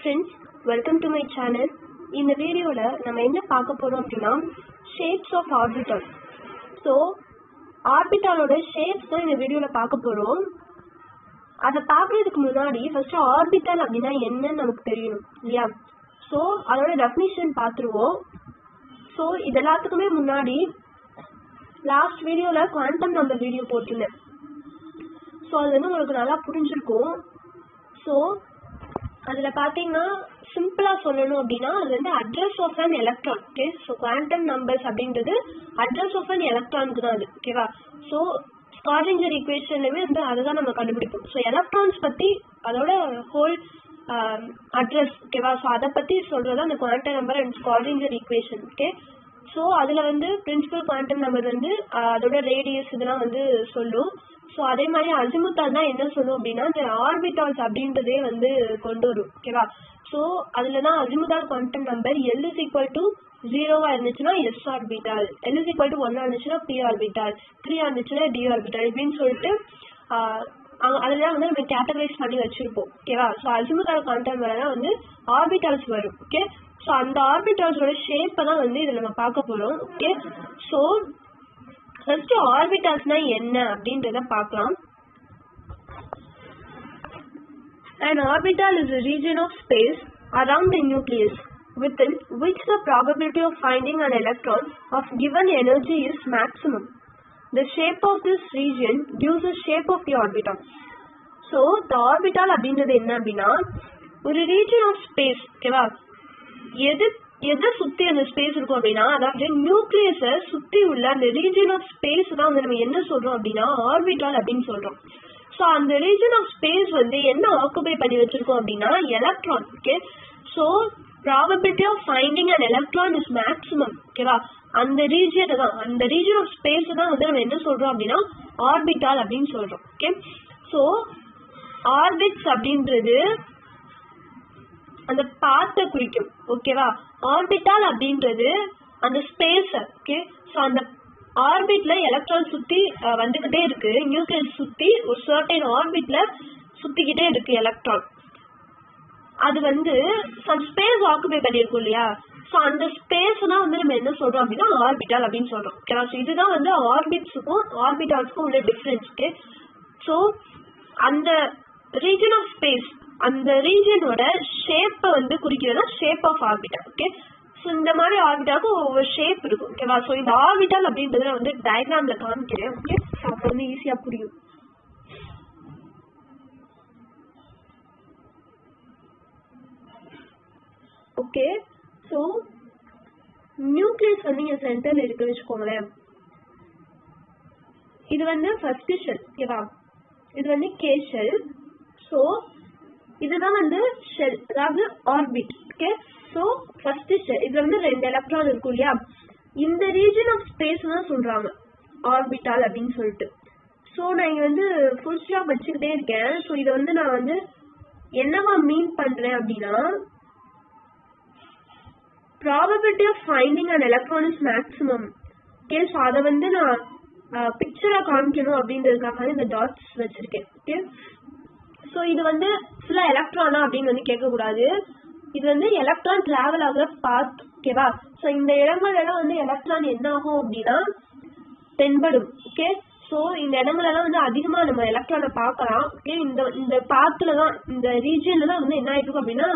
friends, welcome to my channel. In the video நம்ம என்ன பார்க்க போறோம் அப்படினா shapes of orbital. So orbital ஓட shapes தான் இந்த வீடியோல பார்க்க போறோம். அத பார்க்கிறதுக்கு முன்னாடி first orbital அப்படினா என்னன்னு நமக்கு தெரியணும் இல்லையா? So அதோட definition பார்த்துருவோம். So இதெல்லாத்துக்குமே முன்னாடி லாஸ்ட் வீடியோல குவாண்டம் நம்பர் வீடியோ போட்டுருந்தேன். ஸோ அது வந்து உங்களுக்கு நல்லா புரிஞ்சிருக்கும். ஸோ அதில் பார்த்தீங்கன்னா சிம்பிளாக சொல்லணும் அப்படின்னா அது வந்து address of an electron. Okay, so quantum numbers அப்படின்றது அட்ரஸ் ஆஃப் அன் எலக்ட்ரானுக்கு தான் அது. ஓகேவா? ஸோ ஸ்கார்டிஞ்சர் ஈக்குவேஷன்லேயுமே வந்து அதை தான் நம்ம கண்டுபிடிப்போம். ஸோ எலக்ட்ரான்ஸ் பற்றி அதோட ஹோல் அட்ரஸ். ஓகேவா? ஸோ அதை பற்றி சொல்கிறது அந்த quantum number and Schrodinger equation. Okay, so அதில் வந்து பிரின்சிபல் குவாண்டம் நம்பர் வந்து அதோட ரேடியஸ் இதெல்லாம் வந்து சொல்லும். ஸோ அதே மாதிரி அசிமுத்தால் தான் என்ன சொல்லும் அப்படின்னா இந்த ஆர்பிட்டால்ஸ் அப்படின்றதே வந்து கொண்டு வரும். ஓகேவா? ஸோ அதில் தான் azimuthal quantum number L is equal to 0 இருந்துச்சுன்னா S orbital, L is equal to 1 இருந்துச்சுன்னா பி ஆர்பிட்டால், 3 இருந்துச்சுன்னா டி ஆர்பிட்டால் இப்படின்னு சொல்லிட்டு அதெல்லாம் வந்து நம்ம கேட்டகரைஸ் பண்ணி வச்சிருப்போம். ஓகேவா? ஸோ அசிமுத்தால் குவாண்டம் நம்பர் தான் வந்து ஆர்பிட்டால்ஸ் வரும். ஓகே, ஸோ அந்த ஆர்பிட்டால்ஸோட ஷேப்பை தான் வந்து இதில் நம்ம பார்க்க போகிறோம். ஓகே, ஸோ ஃபர்ஸ்ட் ஆர்பிட்டால்ஸ்னா என்ன அப்படின்றத பார்க்கலாம். An orbital is a region of space around the nucleus within which the probability of finding an electron of given energy is maximum. The shape of this region gives the shape of the orbital. So the orbital அப்படின்றது என்ன அப்படின்னா ஒரு region of space. ஓகேவா? எதை சுத்தி அந்த space இருக்கும் அப்படின்னா அதாவது நியூக்ளியஸை சுத்தி உள்ள அந்த ரீஜன் ஆஃப் ஸ்பேஸ் தான் வந்து நம்ம என்ன சொல்றோம் அப்படின்னா ஆர்பிட்டால் அப்படின்னு சொல்றோம். ஸோ அந்த ரீஜன் ஆஃப் ஸ்பேஸ் வந்து என்ன ஆக்குபை பண்ணி வச்சிருக்கோம் அப்படின்னா electron. Okay, so probability of finding and electron is maximum. ஓகேவா? அந்த ரீஜன் தான், அந்த ரீஜன் ஆஃப் ஸ்பேஸ் தான் வந்து நம்ம என்ன சொல்றோம் அப்படின்னா ஆர்பிட்டால் அப்படின்னு சொல்றோம். ஓகே, ஸோ ஆர்பிட்ஸ் அப்படின்றது அந்த பாத்தை குறிக்கும். ஓகேவா? ஆர்பிட்டால் அப்படின்றது அந்த ஸ்பேஸ். ஓகே, ஸோ அந்த ஆர்பிட்ல எலக்ட்ரான் சுத்தி வந்துகிட்டே இருக்கு, நியூக்ளியஸ் சுத்தி ஒரு சர்டைன் ஆர்பிட்ல சுத்திக்கிட்டே இருக்கு எலக்ட்ரான். அது வந்து சம் ஸ்பேஸ் ஆக்குபை பண்ணியிருக்கும் இல்லையா? ஸோ அந்த ஸ்பேஸ் தான் வந்து நம்ம என்ன சொல்றோம் அப்படின்னா ஆர்பிட்டால் அப்படின்னு சொல்றோம். ஓகேவா? ஸோ இதுதான் வந்து ஆர்பிட்ஸுக்கும் ஆர்பிட்டால்ஸுக்கும் உள்ள டிஃபரன்ஸ். ஓகே, ஸோ அந்த ரீஜன் ஆஃப் ஸ்பேஸ் அந்த ரீஜனோட ஷேப்பை வந்து குறிக்கிறதா shape of orbital. Okay, so இந்த மாதிரி ஆர்பிட்டாலுக்கு ஒவ்வொரு ஷேப் இருக்கும். ஓகேவா? ஸோ இந்த ஆர்பிட்டால் அப்படின்றத நான் வந்து டயக்ராம்ல காமிக்கிறேன். ஓகே, அப்போ வந்து ஈஸியா புரியும். ஓகே, ஸோ நியூக்ளியஸ் வந்து இங்க சென்டர்ல இருக்கு வச்சுக்கோங்களேன். இது வந்து ஃபர்ஸ்ட் ஷெல். ஓகேவா? இது வந்து கே ஷெல். ஸோ இதுதான் வந்து ஷெல், அதாவது orbit. Okay, so first shell இதுல வந்து 2 எலக்ட்ரான் இருக்கும் இல்லையா? இந்த ரீஜன் ஆஃப் ஸ்பேஸ் தான் சொல்றாங்க ஆர்பிட்டால் அப்படின்னு சொல்லிட்டு. ஸோ நான் இங்க வந்து ஃபுல் ஸ்டாப் வச்சுக்கிட்டே இருக்கேன். ஸோ இதை வந்து நான் வந்து என்னவா மீன் பண்றேன் அப்படின்னா probability of finding an electron is maximum. Okay, so அதை வந்து நான் பிக்சரா காமிக்கணும் அப்படின்றதுக்காக இந்த டாட்ஸ் வச்சிருக்கேன். ஓகே, ஸோ இது வந்து ஃபுல்லா எலக்ட்ரானா அப்படின்னு வந்து கேட்கக்கூடாது. இது வந்து எலக்ட்ரான் டிராவல் ஆகுற பாத். ஓகேவா? ஸோ இந்த இடங்கள் எல்லாம் வந்து எலக்ட்ரான் என்ன ஆகும் அப்படின்னா தென்படும். ஓகே, ஸோ இந்த இடங்கள் எல்லாம் வந்து அதிகமா நம்ம எலக்ட்ரானை பார்க்கலாம். ஓகே, இந்த பாத்துல தான் இந்த ரீஜன்ல தான் வந்து என்ன ஆயிட்டு இருக்கும் அப்படின்னா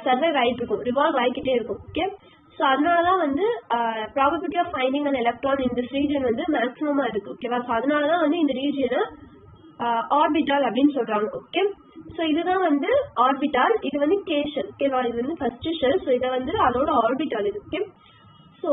சர்வைவ் ஆயிட்டு இருக்கும், ரிவால்வ் ஆகிக்கிட்டே இருக்கும். ஓகே, ஸோ அதனாலதான் வந்து probability of finding an electron இந்த ரீஜன் வந்து மேக்ஸிமமா இருக்கு. ஓகேவா? ஸோ அதனாலதான் வந்து இந்த ரீஜனை ஆர்பிட்டால் அப்படின்னு சொல்றாங்க. ஓகே, ஸோ இதுதான் வந்து ஆர்பிட்டால். இது வந்து கே ஷெல். ஓகேவா? இது வந்து ஃபர்ஸ்ட் ஷெல். ஸோ இதை வந்து அதோட ஆர்பிட்டால் இது. ஓகே, ஸோ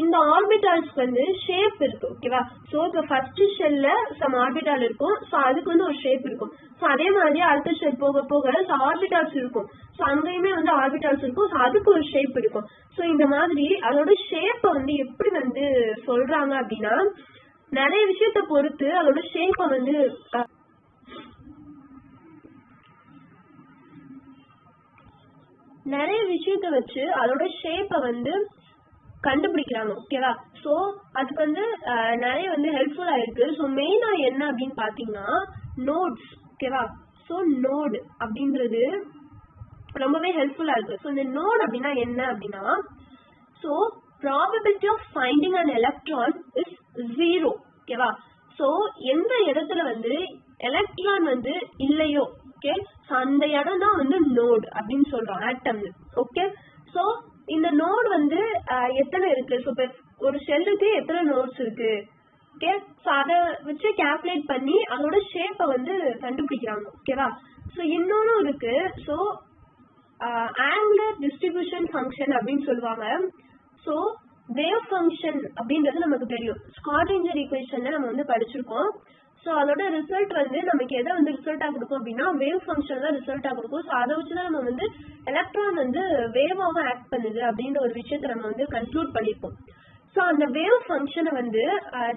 இந்த ஆர்பிட்டால்ஸ் வந்து ஷேப் இருக்கு. ஓகேவா? ஸோ இப்போ ஃபர்ஸ்ட் ஷெல்ல சம் ஆர்பிட்டால் இருக்கும். ஸோ அதுக்கு வந்து ஒரு ஷேப் இருக்கும். ஸோ அதே மாதிரி அடுத்த ஷெல் போக போக ஆர்பிட்டால்ஸ் இருக்கும். ஸோ அங்கேயுமே வந்து ஆர்பிட்டால்ஸ் இருக்கும். ஸோ அதுக்கு ஒரு ஷேப் இருக்கும். ஸோ இந்த மாதிரி அதோட ஷேப்பை வந்து எப்படி வந்து சொல்றாங்க அப்படின்னா நிறைய விஷயத்த பொறுத்து அதோட ஷேப்பை வந்து நிறைய விஷயத்த வச்சு அதோட ஷேப்பை வந்து கண்டுபிடிக்கிறாங்க. ஓகேவா? ஸோ அதுக்கு வந்து நிறைய வந்து ஹெல்ப்ஃபுல்லா இருக்கு. ஸோ மெயினா என்ன அப்படின்னு பாத்தீங்கன்னா நோட்ஸ். ஓகேவா? ஸோ நோடு அப்படின்றது ரொம்பவே ஹெல்ப்ஃபுல்லா இருக்கு. ஸோ இந்த நோட் அப்படின்னா என்ன அப்படின்னா, so probability of finding an electron is 0. ஓகேவா? ஸோ எந்த இடத்துல வந்து எலக்ட்ரான் வந்து இல்லையோ, ஓகே, ஸோ அந்த இடம் தான் வந்து நோட் அப்படின்னு சொல்றோம் ஆட்டம். ஓகே, ஸோ இந்த நோட் வந்து எத்தனை இருக்கு, ஸோ இப்போ ஒரு ஷெல்லுக்கு எத்தனை நோட்ஸ் இருக்கு, ஓகே, ஸோ அதை வச்சு கால்குலேட் பண்ணி அதோட ஷேப்பை வந்து கண்டுபிடிக்கிறாங்க. ஓகேவா? ஸோ இன்னொன்னு இருக்கு, ஸோ ஆங்குலர் டிஸ்ட்ரிபியூஷன் ஃபங்க்ஷன் அப்படின்னு சொல்லுவாங்க. ஸோ வேவ் ஃபங்க்ஷன் அப்படின்றது நமக்கு தெரியும், ஸ்கார்டிஞ்சர் ஈக்குவேஷன்ல நம்ம வந்து படிச்சிருக்கோம். ஸோ அதோட ரிசல்ட் வந்து நமக்கு எதை வந்து ரிசல்ட்டா கொடுக்கும் அப்படின்னா வேவ் ஃபங்க்ஷன் தான் ரிசல்ட்டா கொடுக்கும். ஸோ அதை வச்சுதான் நம்ம வந்து எலக்ட்ரான் வந்து வேவாக ஆக்ட் பண்ணுது அப்படின்ற ஒரு விஷயத்தை நம்ம வந்து கன்க்ளூட் பண்ணிருப்போம். ஸோ அந்த வேவ் ஃபங்க்ஷனை வந்து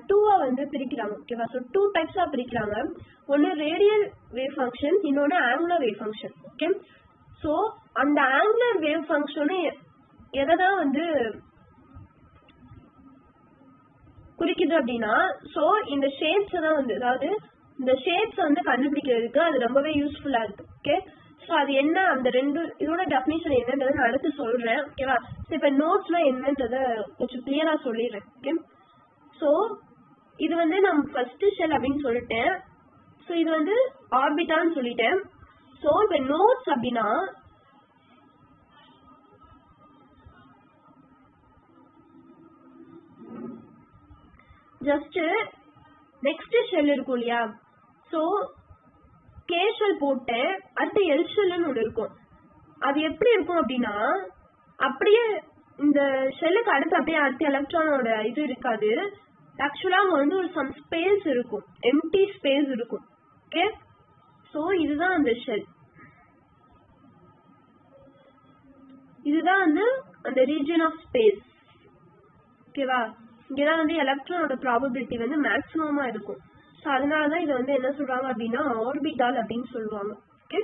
டூவா வந்து பிரிக்கிறாங்க. ஓகேவா? ஸோ 2 டைப்ஸா பிரிக்கிறாங்க. ஒன்னு ரேடியல் வேவ் ஃபங்க்ஷன், இன்னொன்னு angular wave function. Okay, so அந்த ஆங்குலர் வேவ் ஃபங்க்ஷனு எதை தான் வந்து குறிக்குது அப்படின்னா, ஸோ இந்த ஷேப்ஸ் தான் வந்து, அதாவது இந்த ஷேப்ஸ் வந்து கண்டுபிடிக்கிறதுக்கு அது ரொம்பவே யூஸ்ஃபுல்லா இருக்கு. ஓகே, ஸோ அது என்ன, அந்த ரெண்டு இதோட டெஃபினிஷன் என்னன்றதை நான் அடுத்து சொல்றேன். ஓகேவா? ஸோ இப்போ நோட்ஸ்லாம் என்னன்றதை கொஞ்சம் கிளியரா சொல்லிடுறேன். ஓகே, ஸோ இது வந்து நம்ம ஃபர்ஸ்ட் ஷெல் அப்படின்னு சொல்லிட்டேன். ஸோ இது வந்து ஆர்பிட்டான்னு சொல்லிட்டேன். ஸோ இப்போ நோட்ஸ் அப்படின்னா ஜஸ்ட் நெக்ஸ்ட் ஷெல் இருக்கும் இல்லையா, ஸோ கே ஷெல் போட்டேன், அடுத்து எல் ஷெல்னு ஒன்று இருக்கும். அது எப்படி இருக்கும் அப்படின்னா, அப்படியே இந்த ஷெல்லுக்கு அடுத்து எலக்ட்ரானோட இது இருக்காது. ஆக்சுவலா அங்க வந்து ஒரு சம் ஸ்பேஸ் இருக்கும், எம்டி ஸ்பேஸ் இருக்கும். ஓகே, ஸோ இதுதான் அந்த ஷெல், இதுதான் வந்து அந்த ரீஜன் ஆஃப் ஸ்பேஸ். ஓகேவா? இங்கதான் வந்து எலக்ட்ரானோட ப்ராபபிலிட்டி வந்து மேக்ஸிமமா இருக்கும். ஸோ அதனாலதான் இதை வந்து என்ன சொல்றாங்க அப்படின்னா ஆர்பிட்டால் அப்படின்னு சொல்லுவாங்க. ஓகே,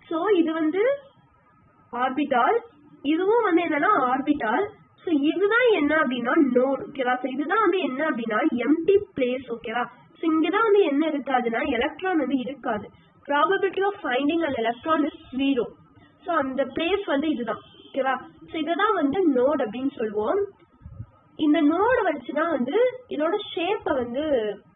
ஸோ இது வந்து ஆர்பிட்டால், இதுவும் வந்து என்னன்னா ஆர்பிட்டால். ஸோ இதுதான் என்ன அப்படின்னா நோட். ஓகேவா? ஸோ இதுதான் வந்து என்ன அப்படின்னா எம்டி பிளேஸ். ஓகேவா? ஸோ இங்கதான் வந்து என்ன இருக்காதுன்னா எலக்ட்ரான் வந்து இருக்காது. Probability of finding an electron is 0. So அந்த பிளேஸ் வந்து இதுதான். ஓகேவா? ஸோ இததான் வந்து நோட் அப்படின்னு சொல்லுவோம். இந்த நோடு வச்சுதான் வந்து இதோட ஷேப்பை வந்து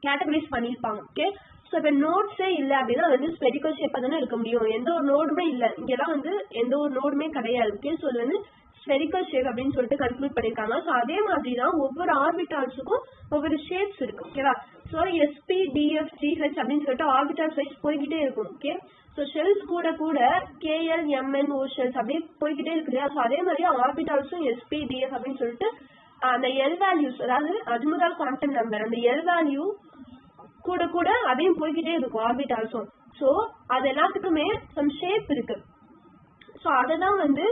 கேட்டகரைஸ் பண்ணிருப்பாங்க. ஓகே, ஸோ இப்போ நோட்ஸே இல்லை அப்படின்னா வந்து ஸ்பெரிக்கல் ஷேப்பா தானே இருக்க முடியும். எந்த ஒரு நோடுமே இல்லை, இங்கெல்லாம் வந்து எந்த ஒரு நோடுமே கிடையாது. ஓகே, ஸோ இது வந்து ஸ்பெரிக்கல் ஷேப் அப்படின்னு சொல்லிட்டு கன்க்ளூட் பண்ணிருக்காங்க. ஸோ அதே மாதிரி தான் ஒவ்வொரு ஆர்பிட்டால்ஸுக்கும் ஒவ்வொரு ஷேப்ஸ் இருக்கு. ஓகேவா? ஸோ எஸ்பி டிஎஃப் ஜிஹெச் அப்படின்னு சொல்லிட்டு ஆர்பிட்டால் சைஸ் போய்கிட்டே இருக்கும். ஓகே, ஸோ ஷெல்ஸ் கூட கூட கேஎல் எம்என் ஓ ஷெல்ஸ் அப்படியே போய்கிட்டே இருக்கு இல்லையா. ஸோ அதே மாதிரி ஆர்பிட்டால்ஸும் எஸ்பி டிஎஃப் அப்படின்னு சொல்லிட்டு அந்த எல் வேல்யூஸ், அதாவது அஜ்முதால் குவாண்டம் நம்பர், அந்த எல் வேல்யூ கூட கூட அதையும் போய்கிட்டே இருக்கும் ஆர்பிட்டால்ஸும். ஸோ அது எல்லாத்துக்குமே சம் ஷேப் இருக்கு. ஸோ அதை தான் வந்து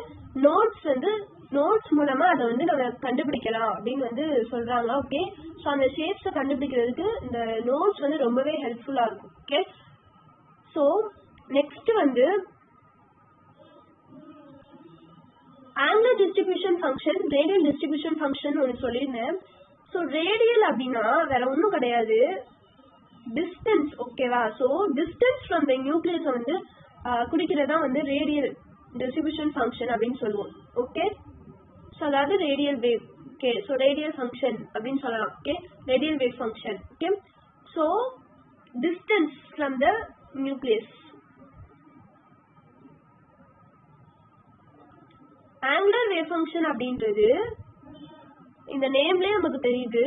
நோட்ஸ் மூலமா அதை வந்து நம்ம கண்டுபிடிக்கலாம் அப்படின்னு வந்து சொல்றாங்க. ஓகே, ஸோ அந்த ஷேப்ஸை கண்டுபிடிக்கிறதுக்கு இந்த நோட்ஸ் வந்து ரொம்பவே ஹெல்ப்ஃபுல்லா இருக்கும். ஓகே, ஸோ நெக்ஸ்ட் வந்து angular distribution function, radial distribution function ஒன்று சொல்லியிருந்தேன். ஸோ ரேடியல் அப்படின்னா வேற ஒன்றும் கிடையாது, டிஸ்டன்ஸ். ஓகேவா? So distance from the nucleus வந்து குறிக்கிறதா வந்து ரேடியல் டிஸ்ட்ரிபியூஷன் ஃபங்க்ஷன் அப்படின்னு சொல்லுவோம். ஓகே, ஸோ அதாவது radial wave. Okay, so radial function அப்படின்னு சொல்லலாம். Okay, radial wave function. Okay, so distance from the nucleus. Angular wave function அப்படின்றது இந்த நேம்லயே நமக்கு தெரியுது.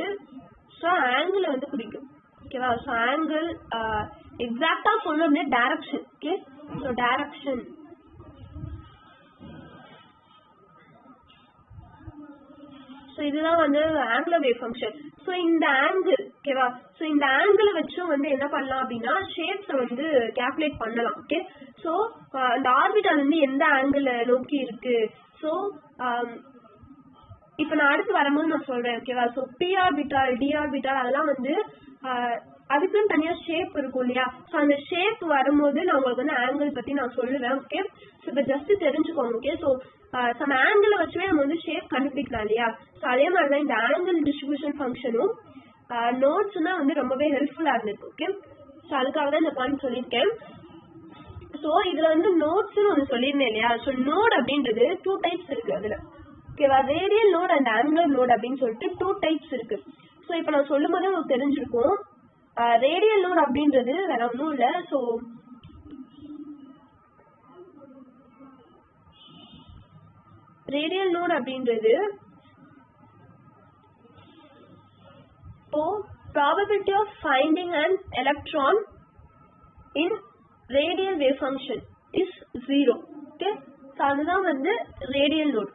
ஸோ ஆங்கிள் வந்து குறிக்கும். ஓகேவா? ஸோ ஆங்கிள் எக்ஸாக்டா சொல்லணும்னா direction. Okay, so direction. So இதுதான் வந்து ஆங்குலர் வேவ் ஃபங்க்ஷன். ஸோ இந்த ஆங்கிள், ஓகேவா, ஸோ இந்த ஆங்கிளை வச்சும் வந்து என்ன பண்ணலாம் அப்படின்னா ஷேப்ஸை வந்து கால்குலேட் பண்ணலாம். ஓகே, ஸோ அந்த ஆர்பிட்டால் வந்து எந்த ஆங்கிள் நோக்கி இருக்கு. ஸோ இப்போ நான் அடுத்து வரும்போது நான் சொல்றேன். ஓகேவா? So P orbital, D orbital அதெல்லாம் வந்து அதுக்குன்னு தனியா ஷேப் இருக்கும் இல்லையா. ஸோ அந்த ஷேப் வரும்போது நான் உங்களுக்கு வந்து ஆங்கிள் பத்தி நான் சொல்லுவேன். ஓகே, ஸோ இப்போ ஜஸ்ட் தெரிஞ்சுக்கோங்க. ஓகே, ஸோ சம் ஆங்கிளை வச்சுமே நம்ம வந்து ஷேப் கண்டுபிடிக்கலாம் இல்லையா. ஸோ அதே மாதிரி தான் இந்த ஆங்கிள் டிஸ்ட்ரிபியூஷன் ஃபங்க்ஷனும் நோட்ஸ்னா வந்து ரொம்பவே ஹெல்ப்ஃபுல்லா இருந்திருக்கு. ஓகே, ஸோ அதுக்காக தான் இந்த பாயிண்ட் சொல்லியிருக்கேன். ஸோ இதுல வந்து நோட்ஸ்னு ஒன்று சொல்லியிருந்தேன் இல்லையா. ஸோ நோட் அப்படின்றது 2 டைப்ஸ் இருக்கு அதுல. ஓகேவா, radial node and angular node அப்படின்னு சொல்லிட்டு 2 டைப்ஸ் இருக்கு. ஸோ இப்போ நான் சொல்லும் போது உங்களுக்கு தெரிஞ்சிருக்கும். ரேடியல் நோட் அப்படின்றது வேற ஒன்றும் இல்லை. ஸோ ரேடியல் நோட் அப்படின்றது probability of finding an electron in radial wave function is 0. okay, so அதுதான் வந்து radial node.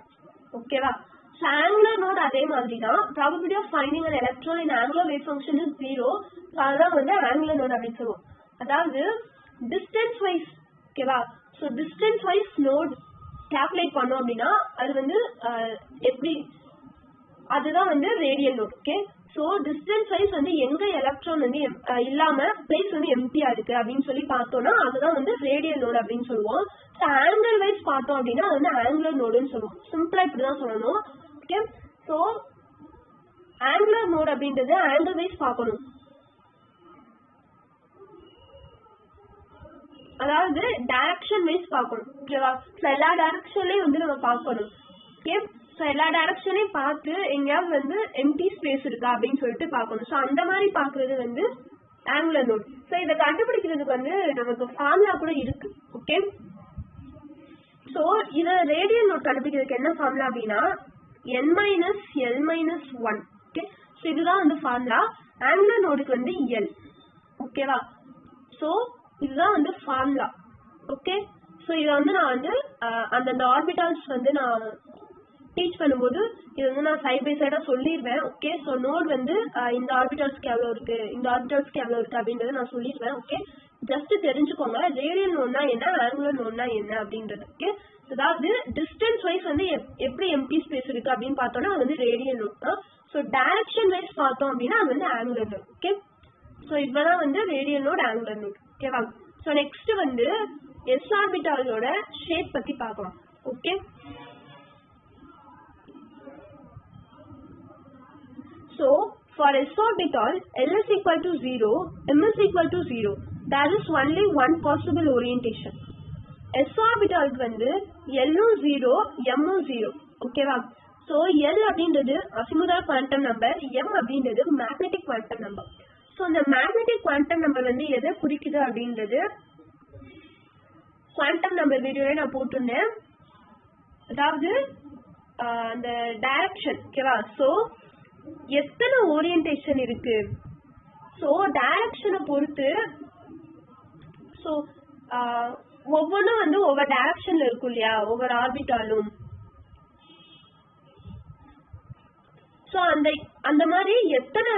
ஓகேவா, so angular node அதே மாதிரி தான். probability of finding an electron in angular wave function is 0. so அதுதான் வந்து angular node அப்படின்னு சொல்லுவோம். அதாவது distance wise, ஓகேவா, so distance wise node calculate பண்ணோம் அப்படின்னா அது வந்து எப்படி, அதுதான் வந்து radial node. Okay, so distance wise வந்து எங்க எலக்ட்ரான் வந்து இல்லாம பிளேஸ் வந்து எம்டியா இருக்கு அப்படின்னு சொல்லி பார்த்தோம்னா அதுதான் வந்து ரேடியல் நோடு அப்படின்னு சொல்லுவோம். ஸோ ஆங்கிள் வைஸ் பார்த்தோம் அப்படின்னா அது வந்து ஆங்குலர் நோடுன்னு சொல்லுவோம். சிம்பிளா இப்படிதான் சொல்லணும். ஓகே, ஸோ ஆங்குலர் நோடு அப்படின்றது ஆங்கிள் வைஸ் பார்க்கணும். அதாவது டைரக்ஷன் வைஸ் பார்க்கணும். ஓகேவா, ஸோ எல்லா டைரக்ஷன்லயும் வந்து நம்ம பார்க்கணும். ஓகே, ஸோ எல்லா டைரக்ஷனையும் பார்த்து எங்கேயாவது வந்து எம்டி ஸ்பேஸ் இருக்கா அப்படின்னு சொல்லிட்டு பார்க்கணும். ஸோ அந்த மாதிரி பார்க்கறது வந்து ஆங்குலர் நோட். ஸோ இதை கண்டுபிடிக்கிறதுக்கு வந்து நமக்கு ஃபார்முலா கூட இருக்கு. ஓகே, ஸோ இதை ரேடியல் நோட் கண்டுபிடிக்கிறதுக்கு என்ன ஃபார்முலா அப்படின்னா n-l-1. ஓகே, ஸோ இதுதான் வந்து ஃபார்முலா. ஆங்குலர் நோடுக்கு வந்து எல். ஓகேவா, ஸோ இதுதான் வந்து ஃபார்முலா. ஓகே, ஸோ இதை வந்து நான் வந்து அந்தந்த ஆர்பிட்டால்ஸ் வந்து நான் டீச் பண்ணும்போது இது வந்து நான் சைட் பை சைடா சொல்லிடுவேன். ஓகே, ஸோ நோட் வந்து இந்த ஆர்பிட்டால்ஸ்க்கு எவ்வளோ இருக்கு, இந்த ஆர்பிட்டால்ஸ்க்கு எவ்வளோ இருக்கு அப்படின்றத நான் சொல்லிடுவேன். ஓகே, ஜஸ்ட் தெரிஞ்சுக்கோங்க ரேடியல் நோட்னா என்ன, ஆங்குலர் நோட்னா என்ன அப்படின்றது. ஓகே, அதாவது டிஸ்டன்ஸ் வைஸ் வந்து எப்படி எம்டி ஸ்பேஸ் இருக்கு அப்படின்னு பார்த்தோம்னா அது வந்து ரேடியல் நோட் தான். ஸோ டைரக்ஷன் வைஸ் பார்த்தோம் அப்படின்னா அது வந்து ஆங்குலர் நோட். ஓகே, ஸோ இப்பதான் வந்து ரேடியல் நோட், ஆங்குலர் நோட். ஓகேவா, ஸோ நெக்ஸ்ட் வந்து எஸ் ஆர்பிட்டாலோட ஷேப் பத்தி பார்க்கலாம். Okay, so for s orbital L is equal to 0, M is equal to 0. There is only one possible orientation. S orbital வந்து L 0, M 0. ஓகேவா, so L அப்படின்றது அசிமுதால் quantum number, M அப்படின்றது magnetic quantum number. So இந்த magnetic quantum number வந்து எதை குறிக்குது அப்படின்றது quantum number வீடியோவே நான் போட்டிருந்தேன். அதாவது அந்த டைரக்ஷன். ஓகேவா, ஸோ எத்தனை ஓரியன்டேஷன் இருக்கு, ஸோ டைரக்ஷனை பொறுத்து ஸோ ஒவ்வொன்றும் வந்து ஒவ்வொரு டைரக்ஷன்ல இருக்கும் இல்லையா, ஒவ்வொரு ஆர்பிட்டாலும். ஸோ அந்த மாதிரி எத்தனை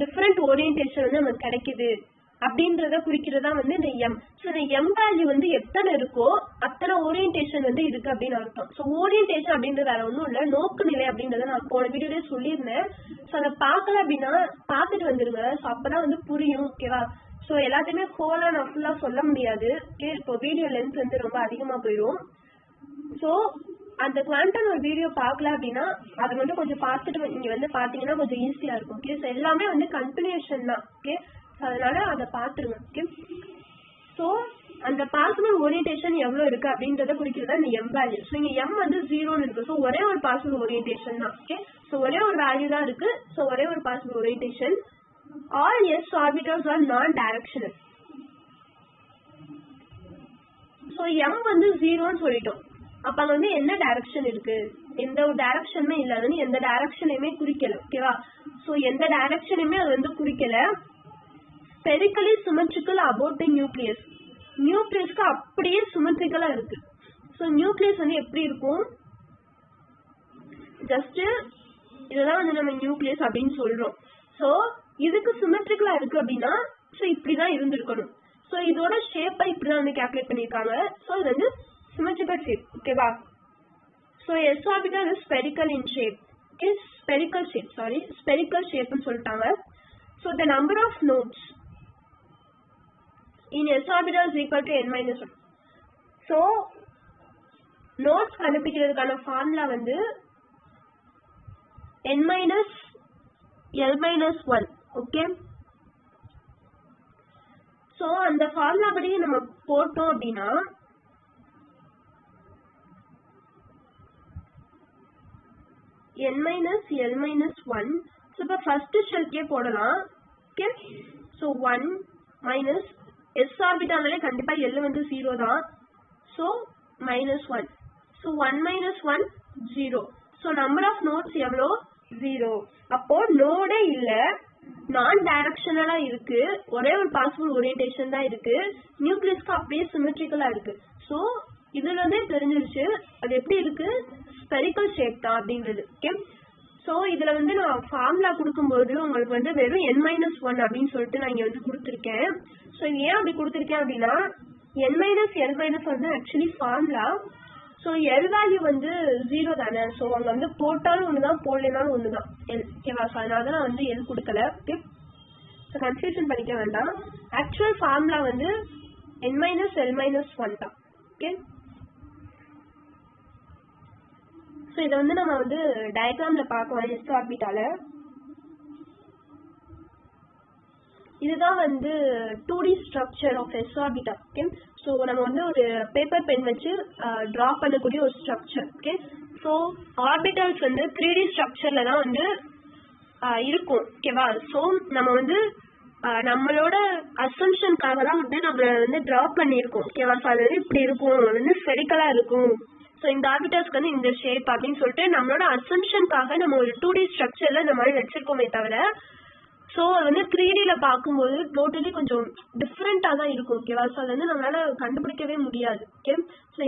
டிஃப்ரெண்ட் ஓரியன்டேஷன் வந்து நமக்கு கிடைக்குது அப்படின்றத குறிக்கிறதா வந்து இந்த எம். ஸோ இந்த எம் வேல்யூ வந்து எத்தனை இருக்கோ அத்தனை ஓரியன்டேஷன் வந்து இருக்கு அப்படின்னு அர்த்தம். ஸோ ஓரியன்டேஷன் அப்படின்றது வேற ஒன்றும் இல்லை, நோக்கு நிலை அப்படின்றத நான் போன வீடியோலேயே சொல்லியிருந்தேன். ஸோ அதை பார்க்கல அப்படின்னா பார்த்துட்டு வந்துருங்க. ஸோ அப்பதான் வந்து புரியும். ஓகேவா, ஸோ எல்லாத்தையுமே ஹோலா நான் ஃபுல்லா சொல்ல முடியாது. ஓகே, இப்போ வீடியோ லென்த் வந்து ரொம்ப அதிகமா போயிடும். ஸோ அந்த குவாண்டம் ஒரு வீடியோ பார்க்கல அப்படின்னா அதை வந்து கொஞ்சம் பார்த்துட்டு நீங்க வந்து பாத்தீங்கன்னா கொஞ்சம் ஈஸியா இருக்கும். ஓகே, ஸோ எல்லாமே வந்து கன்டினியூஷன் தான். ஓகே, அதனால அதை பார்த்துருங்க. ஓகே, ஸோ அந்த பாசிபிள் ஓரியன்டேஷன் எவ்வளவு இருக்கு அப்படின்றத குறிக்கிறதா இந்த எம் வேல்யூ. ஸோ இங்க எம் வந்து 0ன்னு இருக்கு. ஸோ ஒரே ஒரு பாசிபிள் ஓரியன்டேஷன் தான். ஓகே, ஸோ ஒரே ஒரு வேல்யூ தான் இருக்கு. ஸோ ஒரே ஒரு possible orientation. All S orbitals are non directional. So M வந்து 0ன்னு சொல்லிட்டோம். அப்ப அங்க வந்து என்ன டைரக்ஷன் இருக்கு, எந்த ஒரு டைரக்ஷனுமே இல்ல, அது வந்து எந்த டைரக்ஷனையுமே குறிக்கல. ஓகேவா, ஸோ எந்த டைரக்ஷனையுமே அது வந்து குறிக்கல. Spherically symmetrical about the nucleus. நியூக்ளியஸ்க்கு அப்படியே சிமெட்ரிக்கலா இருக்கு. ஸோ நியூக்ளியஸ் வந்து எப்படி இருக்கும், ஜஸ்ட் இதுதான் வந்து நம்ம நியூக்ளியஸ் அப்படின்னு சொல்றோம். ஸோ இதுக்கு சிமெட்ரிக்கலா இருக்கு அப்படின்னா ஸோ இப்படிதான் இருந்திருக்கணும். ஸோ இதோட ஷேப்பை இப்படிதான் வந்து கால்குலேட் பண்ணியிருக்காங்க. ஸோ இது வந்து சிமெட்ரிக்கல் ஷேப். ஓகேவா, so s orbital is spherical in shape. Spherical shape, sorry spherical ஷேப்னு சொல்லிட்டாங்க. So the number of nodes in s orbital is equal to n-1. So nodes கண்டுபிடிக்கிறதுக்கான ஃபார்முலா வந்து n-l-1. ஓகே, ஸோ அந்த formula படி நம்ம போட்டோம் அப்படின்னா n-l-1. ஸோ இப்போ ஃபர்ஸ்ட் ஷெல்கே போடலாம். ஓகே, ஸோ 1 மைனஸ் s ஆர்பிட்டாலே கண்டிப்பா l வந்து 0 தான். So -1. So 1 - 1 0. So number of nodes எவ்வளோ? 0. அப்போ நோடே இல்ல, நான் டைரக்ஷனலா இருக்கு, ஒரே ஒரு பாசிபிள் ஓரியன்டேஷன் தான் இருக்கு, நியூக்ளியஸ்க்கு அப்படியே சிமெட்ரிக்கலா இருக்கு. ஸோ இதுல இருந்தே தெரிஞ்சிருச்சு அது எப்படி இருக்கு, ஸ்பெரிக்கல் ஷேப் தான் அப்படின்றது. ஓகே, ஸோ இதுல வந்து நான் ஃபார்முலா கொடுக்கும்போது உங்களுக்கு வந்து வெறும் n-1 அப்படின்னு சொல்லிட்டு நான் இங்க வந்து கொடுத்துருக்கேன். ஸோ ஏன் அப்படி கொடுத்துருக்கேன் அப்படின்னா n-l-1 வந்து actually formula. So L value வந்து 0 தானே, ஸோ அங்க வந்து போட்டாலும் ஒண்ணுதான் போடலனாலும் ஒண்ணுதான் எல். ஓகேவா, ஸோ அதனால தான் நான் வந்து எல் கொடுக்கல. ஓகே, ஸோ கன்ஃபியூஷன் பண்ணிக்க வேண்டாம். ஆக்சுவல் ஃபார்முலா வந்து n-l-1 தான். ஓகே, ஸோ இதை வந்து நம்ம வந்து டயக்ராம்ல பார்க்கலாம். s ஆர்பிட்டால இதுதான் வந்து 2D structure of s orbital. Okay, so நம்ம வந்து ஒரு பேப்பர் பென் வச்சு டிரா பண்ணக்கூடிய ஒரு ஸ்ட்ரக்சர். ஓகே, ஸோ ஆர்பிட்டல்ஸ் வந்து 3D ஸ்ட்ரக்சர்ல தான் வந்து இருக்கும். ஓகேவா, ஸோ நம்ம வந்து நம்மளோட அசம்ஷனுக்காக தான் வந்து நம்ம வந்து டிரா பண்ணியிருக்கோம். ஓகேவா, ஸோ அது வந்து இப்படி இருக்கும், வந்து ஸ்பெரிக்கலா இருக்கும், ஸோ இந்த ஆர்பிட்டல்ஸ்க்கு வந்து இந்த ஷேப் அப்படின்னு சொல்லிட்டு நம்மளோட அசம்ஷனுக்காக நம்ம ஒரு 2D ஸ்ட்ரக்சர்ல இந்த மாதிரி வச்சிருக்கோமே தவிர, ஸோ அது வந்து 3Dல பார்க்கும்போது டோட்டலி கொஞ்சம் டிஃப்ரெண்டா தான் இருக்கும். ஓகேவா, ஸோ அது வந்து நம்மளால கண்டுபிடிக்கவே முடியாது. ஓகே, ஸோ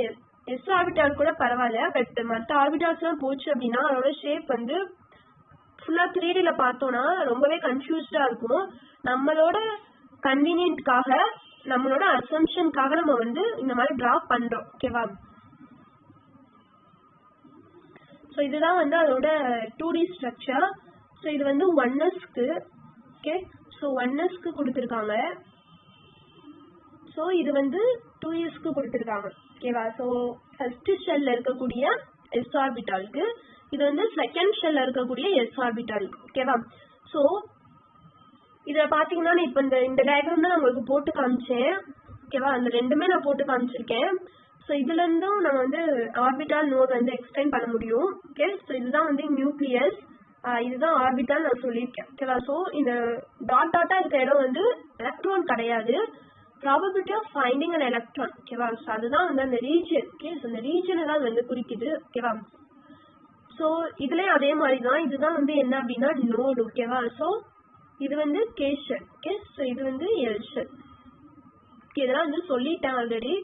எஸ் ஆர்பிட்டால் கூட பரவாயில்ல, பட் மற்ற ஆர்பிட்டால்ஸ் எல்லாம் போச்சு அப்படின்னா அதோட ஷேப் வந்து ஃபுல்லா 3Dல பார்த்தோம்னா ரொம்பவே கன்ஃபியூஸ்டா இருக்கும். நம்மளோட கன்வீனியன்ட்காக, நம்மளோட அசம்ஷனுக்காக நம்ம வந்து இந்த மாதிரி டிரா பண்றோம். ஓகேவா, ஸோ இதுதான் வந்து அதோட 2D ஸ்ட்ரக்சர். ஸோ இது வந்து 1sக்கு. ஓகே, ஸோ 1sக்கு கொடுத்துருக்காங்க. ஸோ இது வந்து 2sக்கு கொடுத்துருக்காங்க. ஓகேவா, ஸோ ஃபர்ஸ்ட் ஷெல்ல இருக்கக்கூடிய s ஆர்பிட்டாலுக்கு, இது வந்து செகண்ட் ஷெல்ல இருக்கக்கூடிய s ஆர்பிட்டாலுக்கு. ஓகேவா, ஸோ இதை பார்த்தீங்கன்னா இப்போ இந்த டயக்ராம் தான் நான் உங்களுக்கு போட்டு காமிச்சேன். ஓகேவா, அந்த ரெண்டுமே நான் போட்டு காமிச்சிருக்கேன். ஸோ இதுல இருந்தும் நம்ம வந்து ஆர்பிட்டால் நோட் வந்து எக்ஸ்டெண்ட் பண்ண முடியும். ஓகே, ஸோ இதுதான் வந்து நியூக்ளியஸ், இதுதான் ஆர்பிட்டால் நான் சொல்லியிருக்கேன். ஓகேவா, ஸோ இந்த டாட் டாட்டா இருக்க இடம் வந்து எலக்ட்ரான் கிடையாது, probability of finding an electron. ஓகேவா, ஸோ அதுதான் வந்து அந்த ரீஜன். ஓகே, ஸோ இந்த ரீஜனை தான் வந்து குறிக்குது. ஓகேவா, ஸோ இதுலயும் அதே மாதிரி தான், இதுதான் வந்து என்ன அப்படின்னா நோடு. ஓகேவா, ஸோ இது வந்து கே ஷெல். ஓகே, ஸோ இது வந்து எல் ஷெல். ஓகே, இதெல்லாம் வந்து சொல்லிட்டேன் ஆல்ரெடி.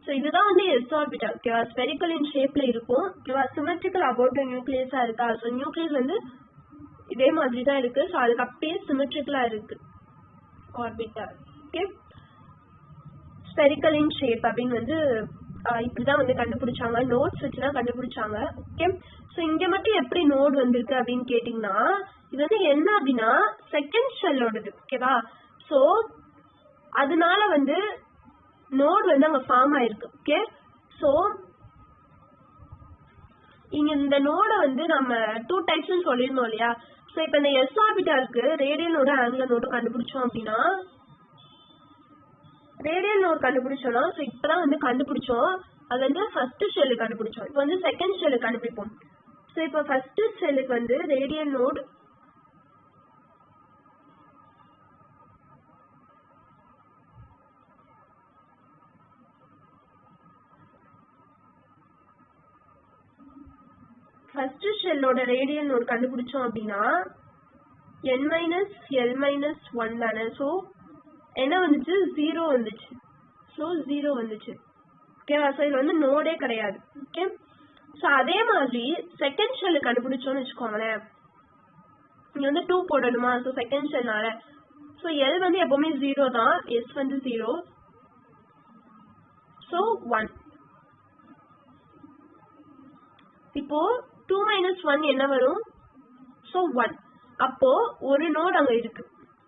ஸோ இதுதான் வந்து எஸ் ஆர்பிட்டால். ஓகேவா, ஸ்பெரிக்கல் இன் ஷேப்ல இருக்கும். ஓகேவா, சிமெட்ரிக்கல் அபவுட் நியூக்ளியஸா இருக்கா, ஸோ நியூக்ளியஸ் வந்து இதே மாதிரி தான் இருக்கு, ஸோ அதுக்கு அப்படியே சிமெட்ரிக்கலா இருக்கு orbital. Okay, spherical in shape அப்படின்னு வந்து இப்படிதான் வந்து கண்டுபிடிச்சாங்க, நோட்ஸ் வச்சுதான் கண்டுபிடிச்சாங்க. ஓகே, ஸோ இங்க மட்டும் எப்படி நோட் வந்திருக்கு அப்படின்னு கேட்டீங்கன்னா, இது வந்து என்ன அப்படின்னா செகண்ட் ஷெல்லோடது. ஓகேவா, ஸோ அதனால வந்து நோட் வந்து அங்க ஃபார்ம் ஆயிருக்கு. ஓகே, ஸோ இங்க இந்த நோட வந்து நம்ம 2 டைப்ஸ் சொல்லிருந்தோம் இல்லையா. ஸோ இப்போ இந்த எஸ் ஆர்பிட்டாலுக்கு ரேடியல் நோடு, ஆங்குலர் நோடு கண்டுபிடிச்சோம் அப்படின்னா, ரேடியல் நோடு கண்டுபிடிச்சோம்னா, ஸோ இப்பதான் வந்து கண்டுபிடிச்சோம், அது வந்து ஃபர்ஸ்ட் ஷெல்லுக்கு கண்டுபிடிச்சோம், இப்போ வந்து செகண்ட் ஷெல்லுக்கு கண்டுபிடிப்போம். ஸோ இப்போ ஃபர்ஸ்ட் ஷெல்லுக்கு வந்து ரேடியல் நோடு, ஃபர்ஸ்ட் ஷெல்லோட ரேடியல் நோடு கண்டுபிடிச்சோம் அப்படின்னா n-l-1 தானே. ஸோ என்ன வந்துச்சு, 0 வந்துச்சு. ஸோ 0 வந்துச்சு. ஓகேவா, ஸோ இது வந்து நோடே கிடையாது. ஓகே, ஸோ அதே மாதிரி செகண்ட் ஷெல்லு கண்டுபிடிச்சோம்னு வச்சுக்கோங்களேன், இங்க வந்து 2 போடணுமா, ஸோ செகண்ட் ஷெல்னால ஸோ எல் வந்து எப்பவுமே 0 தான், எஸ் வந்து 0, ஸோ 1. இப்போ 2 - 1 என்ன வரும், ஸோ 1. அப்போ ஒரு நோட் அங்க இருக்கு.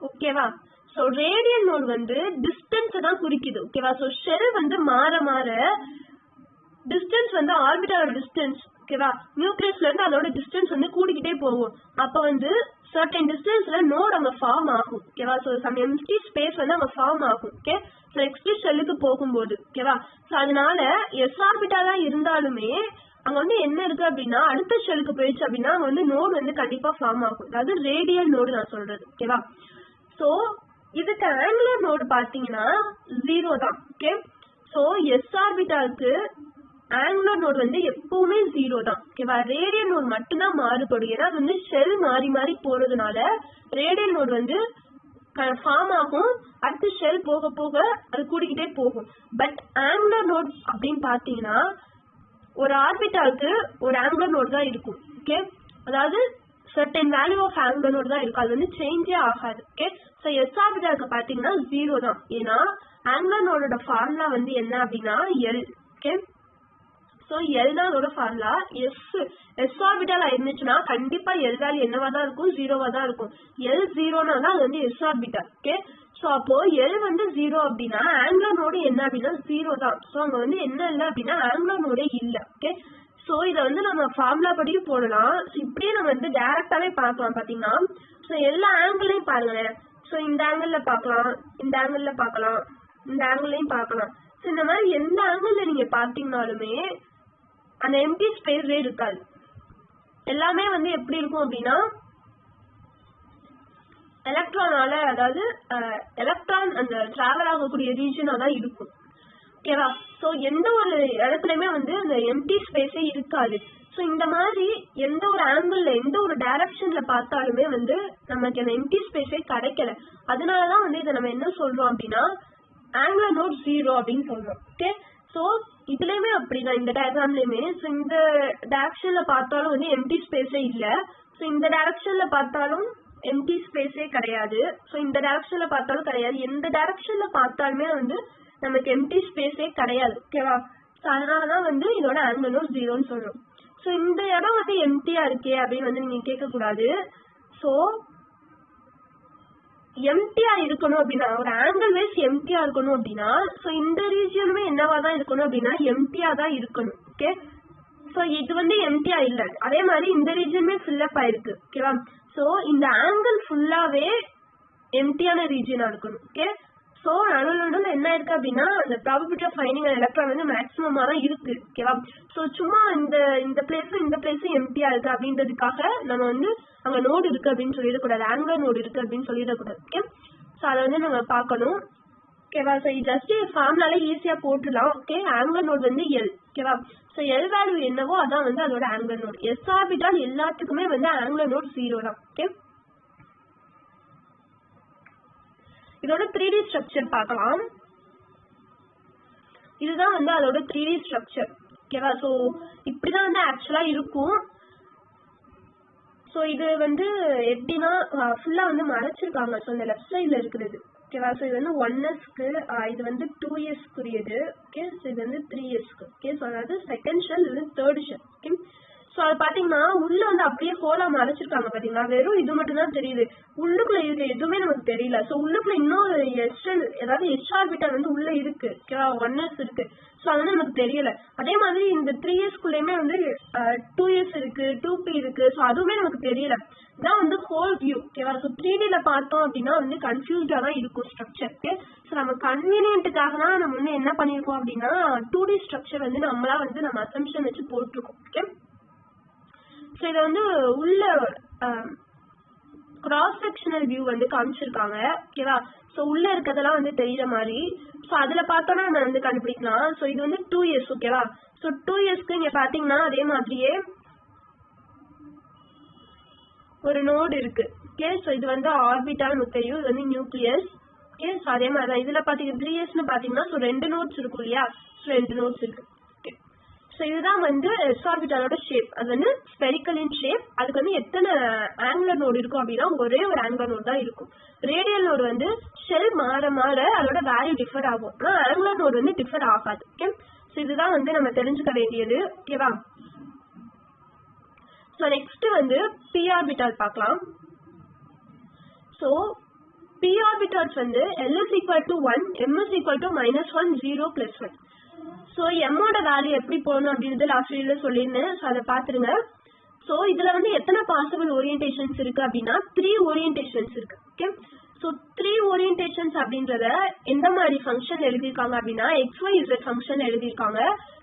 ஓகேவா, ஸோ ரேடியல் நோட் வந்து டிஸ்டன்ஸ் தான் குறிக்குது. ஓகேவா, ஸோ ஷெல் வந்து மாற மாற டிஸ்டன்ஸ் வந்து ஆர்பிட்டாலோட டிஸ்டன்ஸ். ஓகேவா, நியூக்ளியஸ்ல இருந்து அதோட டிஸ்டன்ஸ் வந்து கூடிக்கிட்டே போகும். அப்ப வந்து சர்டன் டிஸ்டன்ஸ்ல நோட் அங்க ஃபார்ம் ஆகும். ஓகேவா, ஸோ சம் எம்டி ஸ்பேஸ் வந்து அங்க ஃபார்ம் ஆகும். ஓகே, போகும்போது. ஓகேவா? சோ அதனால எஸ் ஆர்பிட்டாலா இருந்தாலுமே அங்க வந்து என்ன இருக்கு அப்படின்னா அடுத்த ஷெல்லுக்கு போயிடுச்சு அப்படின்னா அங்க வந்து நோடு வந்து கண்டிப்பா ஃபார்ம் ஆகும். அதாவது ரேடியல் நோடு நான் சொல்றது. ஓகேவா? சோ இதுக்கு ஆங்குலர் நோடு பாத்தீங்கன்னா 0 தான். ஓகே, சோ எஸ் ஆர்பிட்டாலுக்கு ஆங்குலர் நோடு வந்து எப்பவுமே 0 தான். ஓகேவா? ரேடியல் நோடு மட்டும்தான் மாறுபடும். ஏன்னா வந்து ஷெல் மாறி மாறி போறதுனால ரேடியல் நோடு வந்து ஃபார்ம் ஆகும். அடுத்து ஷெல் போக போக அது கூடிக்கிட்டே போகும். பட் ஆங்குலர் நோட் அப்படின்னு பாத்தீங்கன்னா ஒரு ஆர்பிட்டாலுக்கு ஒரு ஆங்குலர் நோட் தான் இருக்கும். ஓகே, அதாவது certain value of angular node தான் இருக்கும். அது வந்து சேஞ்சே ஆகாது. ஓகே, சோ எஸ் ஆர்பிட்டாலுக்கு பாத்தீங்கன்னா 0 தான். ஏன்னா ஆங்குலர் நோடோட ஃபார்முலா வந்து என்ன அப்படின்னா எல். ஓகே, சோ எல் தான் அதோட ஃபார்முலா. எஸ் ஆர்பிட்டாலா இருந்துச்சுன்னா கண்டிப்பா எல் வேல்யூ என்னவா தான் இருக்கும்? 0வா தான் இருக்கும். எல் 0னா தான் அது வந்து எஸ் ஆர்பிட்டால். ஓகே, சோ அப்போ எல் வந்து 0 அப்படின்னா ஆங்குலர் நோடு என்ன அப்படின்னா 0 தான். சோ அங்க வந்து என்ன இல்லை அப்படின்னா ஆங்குலர் நோடே இல்ல. ஓகே, சோ இத வந்து நம்ம ஃபார்முலா படியும் போடலாம். இப்படியே நம்ம வந்து டைரக்டாவே பார்க்கலாம். பாத்தீங்கன்னா சோ எல்லா ஆங்கிளையும் பாருங்களேன். சோ இந்த ஆங்கிள் பார்க்கலாம், இந்த ஆங்கிள் பார்க்கலாம், இந்த ஆங்கிளையும் பார்க்கலாம். சோ இந்த மாதிரி எந்த ஆங்கிள் நீங்க பாத்தீங்கன்னாலுமே அந்த எம்டி ஸ்பேஸே இருக்காது. எல்லாமே வந்து எப்படி இருக்கும் அப்படின்னா எலக்ட்ரானால, அதாவது எலக்ட்ரான் அந்த டிராவல் ஆகக்கூடிய ரீஜனா தான் இருக்கும். ஓகேவா? சோ எந்த ஒரு இடத்துலயுமே வந்து அந்த எம்டி ஸ்பேஸே இருக்காது. சோ இந்த மாதிரி எந்த ஒரு ஆங்கிள் எந்த ஒரு டைரக்ஷன்ல பார்த்தாலுமே வந்து நமக்கு அந்த எம்டி ஸ்பேஸே கிடைக்கல. அதனாலதான் வந்து இதை நம்ம என்ன சொல்றோம் அப்படின்னா ஆங்குலர் நோட் 0 அப்படின்னு சொல்றோம். ஓகே, சோ இதுலயுமே அப்படிதான் இந்த டயக்ராம்லயுமே. சோ இந்த டைரக்ஷன்ல பார்த்தாலும் வந்து எம்டி ஸ்பேஸே இல்ல. சோ இந்த டைரக்ஷன்ல பார்த்தாலும் எம்டி ஸ்பேஸே கிடையாது. சோ இந்த டைரக்ஷன்ல பார்த்தாலும் கிடையாது. எந்த டைரக்ஷன்ல பார்த்தாலுமே வந்து நமக்கு எம்டி ஸ்பேஸே கிடையாது. ஓகேவா? சோ அதனாலதான் வந்து இதோட ஆங்குலர் நோட் 0ன்னு சொல்றோம். சோ இந்த இடம் வந்து எம்டியா இருக்கே அப்படின்னு வந்து நீங்க கேட்க கூடாது. சோ எம்டியா இருக்கணும் அப்படின்னா ஒரு ஆங்கிள் வைஸ் எம்டியா இருக்கணும் அப்படின்னா சோ இந்த ரீஜியனுமே என்னவா தான் இருக்கணும் அப்படின்னா எம்டியா தான் இருக்கணும். ஓகே, சோ இது வந்து எம்டியா இல்ல. அதே மாதிரி இந்த ரீஜியனுமே ஃபில்லப் ஆயிருக்கு. ஓகேவா? சோ இந்த ஆங்கிள் ஃபுல்லாவே எம்டியான ரீஜியனா இருக்கணும். ஓகே, சோ நடுவில் என்ன இருக்கு அப்படின்னா அந்த probability of finding an electron வந்து மேக்ஸிமமா தான் இருக்கு. ஓகேவா? சோ சும்மா இந்த பிளேஸ் எம்டியா இருக்கு அப்படின்றதுக்காக நம்ம வந்து அங்க நோடு இருக்கு அப்படின்னு சொல்லிடக்கூடாது, ஆங்குலர் நோடு இருக்கு அப்படின்னு சொல்லிடக்கூடாது. ஓகே, சோ அதை வந்து நம்ம பார்க்கணும். ஓகேவா? சோ ஜஸ்ட் ஃபார்முலால ஈஸியா போட்டுடலாம். ஓகே, ஆங்குலர் நோடு வந்து எல். ஓகேவா? சோ எல் வேல்யூ என்னவோ அதான் வந்து அதோட ஆங்குலர் நோடு. எஸ் ஆர்பிட்டால் எல்லாத்துக்குமே வந்து ஆங்குலர் நோட் 0 தான். ஓகே, இதோட 3D ஸ்ட்ரக்சர் பார்க்கலாம். இதுதான் வந்து அதோட 3D ஸ்ட்ரக்சர். ஓகேவா? சோ இப்படிதான் வந்து ஆக்சுவலா இருக்கும். சோ இது வந்து எப்படின்னா ஃபுல்லா வந்து மறைச்சிருக்காங்க. சோ இந்த லெஃப்ட் சைட்ல இருக்கிறது. ஓகேவா? சோ இது வந்து 1sக்கு, இது வந்து 2sக்குரியது. ஓகே, சோ இது வந்து 3sக்கு. ஓகே, சோ அதாவது செகண்ட் ஷெல், இது தேர்ட் ஷெல். ஓகே, சோ அது பாத்தீங்கன்னா உள்ள வந்து அப்படியே ஹோலா மறைச்சிருக்காங்க. பாத்தீங்கன்னா வெறும் இது மட்டும் தான் தெரியுது. உள்ளுக்குள்ள இருக்க எதுவுமே நமக்கு தெரியல. சோ உள்ளுக்குள்ள இன்னொரு ஏதாவது எஸ் ஆர்பிட்டால் வந்து உள்ள இருக்கு. ஓகேவா? 1s இருக்கு. சோ அது வந்து நமக்கு தெரியல. அதே மாதிரி இந்த 3sக்குள்ளயுமே வந்து 2s இருக்கு, 2p இருக்கு. சோ அதுவுமே நமக்கு தெரியல. இதான் வந்து ஹோல் வியூ. ஓகேவா? சோ 3Dல பார்த்தோம் அப்படின்னா வந்து கன்ஃபியூஸ்டா தான் இருக்கும் ஸ்ட்ரக்சர். ஓகே, சோ நம்ம கன்வீனியன்ட்டுக்காக தான் நம்ம வந்து என்ன பண்ணிருக்கோம் அப்படின்னா 2D ஸ்ட்ரக்சர் வந்து நம்மளா வந்து நம்ம அசம்ப்ஷன் வச்சு போட்டிருக்கோம். ஓகே, சோ இத வந்து உள்ள கிராஸ் செக்ஷனல் வியூ வந்து காமிச்சிருக்காங்க. ஓகேவா? சோ உள்ள இருக்கதெல்லாம் வந்து தெரியற மாதிரி. சோ அதுல பார்த்தோம்னா நம்ம வந்து கண்டுபிடிக்கலாம். சோ இது வந்து 2s. ஓகேவா? சோ 2sக்கு இங்க பாத்தீங்கன்னா அதே மாதிரியே ஒரு நோடு இருக்கு. ஓகே, சோ இது வந்து ஆர்பிட்டால் முத்தையும், இது வந்து நியூக்ளியஸ். ஓகே, சோ அதே மாதிரி தான் இதுல பாத்தீங்கன்னா 3sன்னு பாத்தீங்கன்னா சோ 2 நோட்ஸ் இருக்கும் இல்லையா? சோ 2 நோட்ஸ் இருக்கு. ஓகே, சோ இதுதான் வந்து எஸ் ஆர்பிட்டாலோட ஷேப். அது வந்து ஸ்பெரிக்கல் இன் ஷேப். அதுக்கு வந்து எத்தனை ஆங்குலர் நோடு இருக்கும் அப்படின்னா ஒரே ஒரு ஆங்குலர் நோடு தான் இருக்கும். ரேடியல் நோடு வந்து ஷெல் மாற மாற அதோட வேல்யூ டிஃபர் ஆகும். ஆனா ஆங்குலர் நோடு வந்து டிஃபர் ஆகாது. ஓகே, சோ இதுதான் வந்து நம்ம தெரிஞ்சுக்க வேண்டியது. ஓகேவா? சோ நெக்ஸ்ட் வந்து p ஆர்பிட்டால் பார்க்கலாம். சோ p ஆர்பிட்டால்ஸ் வந்து l is equal to 1, m is equal to -1, 0, +1. So m ஓட வேல்யூ எப்படி போடணும் அப்படின்றது லாஸ்ட் வீடியோல சொல்லியிருந்தேன். சோ அதை பாத்துருங்க. சோ இதுல வந்து எத்தனை பாசிபிள் ஓரியன்டேஷன்ஸ் இருக்கு அப்படின்னா 3 ஓரியன்டேஷன்ஸ் இருக்கு. ஓகே, ஸோ 3 ஓரியன்டேஷன்ஸ் அப்படின்றத எந்த மாதிரி ஃபங்க்ஷன் எழுதியிருக்காங்க அப்படின்னா XYZ ஃபங்க்ஷன் எழுதியிருக்காங்க.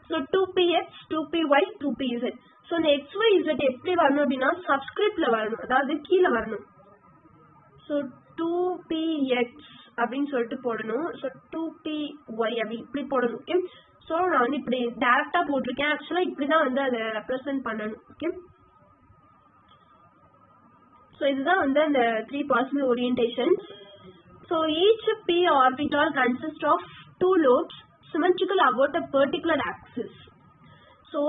So 2px 2py 2pz. So இந்த XYZ எப்படி வரணும் அப்படின்னா சப்ஸ்கிரிப்ட்ல வரணும், அதாவது கீழே வரணும். ஸோ 2px அப்படின்னு சொல்லிட்டு போடணும். ஸோ 2py அப்படி இப்படி போடணும். ஓகே, ஸோ நான் வந்து இப்படி டேரக்டா போட்டிருக்கேன். ஆக்சுவலா இப்படிதான் வந்து அதை ரெப்ரசென்ட் பண்ணணும். ஓகே, ஸோ இதுதான் வந்து அந்த 3 possible orientations. So each p orbital consists of 2 lobes symmetrical about a particular axis. So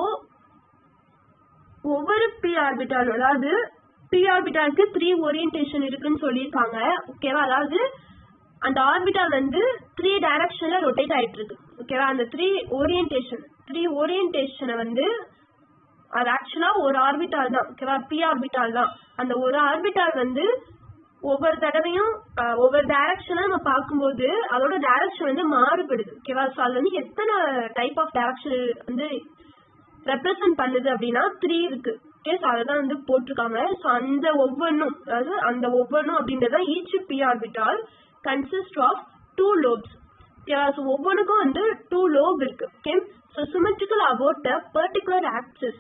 ஒவ்வொரு p orbital, அதாவது p orbitalக்கு 3 orientation இருக்குன்னு சொல்லியிருக்காங்க. ஓகேவா, அதாவது அந்த ஆர்பிட்டால் வந்து 3 டைரக்ஷன்ல ரொட்டேட் ஆயிட்டு இருக்கு. ஓகேவா, அந்த 3 ஓரியன்டேஷனை வந்து அது ஆக்சுவலா ஒரு ஆர்பிட்டால் தான். ஓகேவா, p ஆர்பிட்டால் தான். அந்த ஒரு ஆர்பிட்டால் வந்து ஒவ்வொரு தடவையும் ஒவ்வொரு டைரக்ஷனா நம்ம பார்க்கும்போது அதோட டைரக்ஷன் வந்து மாறுபடுது. ஓகேவா, ஸோ அது வந்து எத்தனை டைப் ஆஃப் டைரக்ஷன் வந்து ரெப்ரசென்ட் பண்ணுது அப்படின்னா 3 இருக்கு. ஓகே, ஸோ அதான் வந்து போட்டிருக்காங்க. ஸோ அந்த ஒவ்வொன்றும், அதாவது அந்த ஒவ்வொன்றும் அப்படின்றத each p orbital consist of 2 lobes. ஓகேவா, ஸோ ஒவ்வொன்றுக்கும் வந்து 2 lobe இருக்கு. Okay, so symmetrical about a particular axis.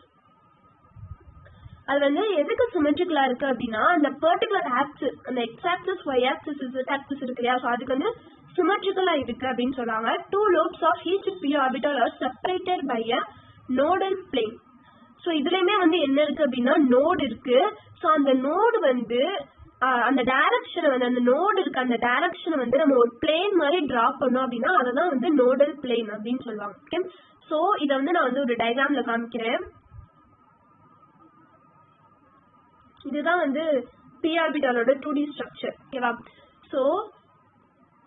அது வந்து எதுக்கு சிமெட்ரிக்கலா இருக்கு அப்படின்னா அந்த பர்டிகுலர் ஆக்சிஸ், அந்த x axis y axis z axis இருக்கு இல்லையா, ஸோ அதுக்கு வந்து சிமெட்ரிக்கலா இருக்கு அப்படின்னு சொல்றாங்க. 2 lobes of each p orbital are separated by a nodal plane. So இதுலயுமே வந்து என்ன இருக்கு அப்படின்னா நோடு இருக்கு. ஸோ அந்த நோடு வந்து அந்த டைரக்ஷனை வந்து அந்த நோடு இருக்கு அந்த டைரக்ஷனை வந்து நம்ம ஒரு பிளேன் மாதிரி டிரா பண்ணோம் அப்படின்னா அததான் வந்து நோடல் பிளேன் அப்படின்னு சொல்லுவாங்க. ஓகே, ஸோ இதை வந்து நான் வந்து ஒரு டயக்ராம்ல காமிக்கிறேன். இதுதான் வந்து p ஆர்பிட்டாலோட 2D ஸ்ட்ரக்சர். ஓகேவா, ஸோ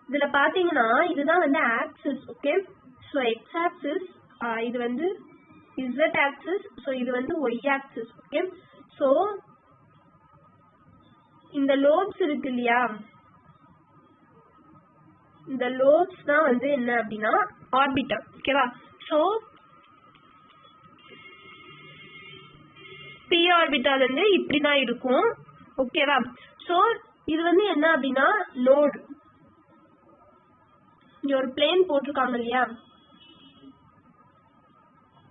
இதுல பாத்தீங்கன்னா இதுதான் வந்து axis. Okay, so x axis, இது வந்து z ஆக்சிஸ், ஸோ இது வந்து y ஆக்சிஸ். ஓகே, ஸோ இந்த லோப்ஸ் இருக்கு இல்லையா, இந்த லோப்ஸ் தான் வந்து என்ன அப்படின்னா ஆர்பிட்டல். ஓகேவா, ஸோ p ஆர்பிட்டால் வந்து இப்படிதான் இருக்கும். ஓகேவா, ஸோ இது வந்து என்ன அப்படின்னா நோடு. இங்க ஒரு பிளேன் போட்டிருக்காங்க இல்லையா,